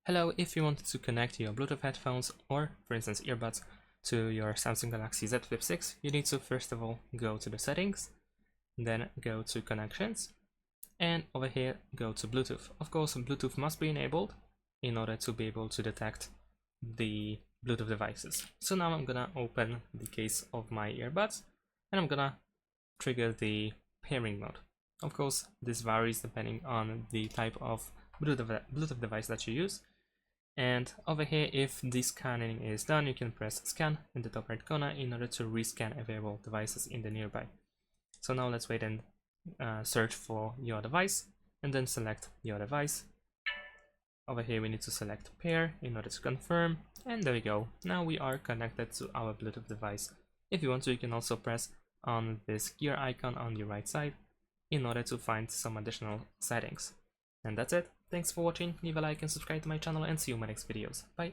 Hello, if you wanted to connect your Bluetooth headphones or, for instance, earbuds to your Samsung Galaxy Z Flip 6, you need to first of all go to the settings, then go to connections, and over here go to Bluetooth. Of course, Bluetooth must be enabled in order to be able to detect the Bluetooth devices. So now I'm gonna open the case of my earbuds and I'm gonna trigger the pairing mode. Of course, this varies depending on the type of Bluetooth device that you use. And over here, if the scanning is done, you can press scan in the top right corner in order to rescan available devices in the nearby. So now let's wait and search for your device and then select your device. Over here we need to select pair in order to confirm, and there we go. Now we are connected to our Bluetooth device. If you want to, you can also press on this gear icon on the right side in order to find some additional settings. And that's it. Thanks for watching, leave a like and subscribe to my channel, and see you in my next videos. Bye!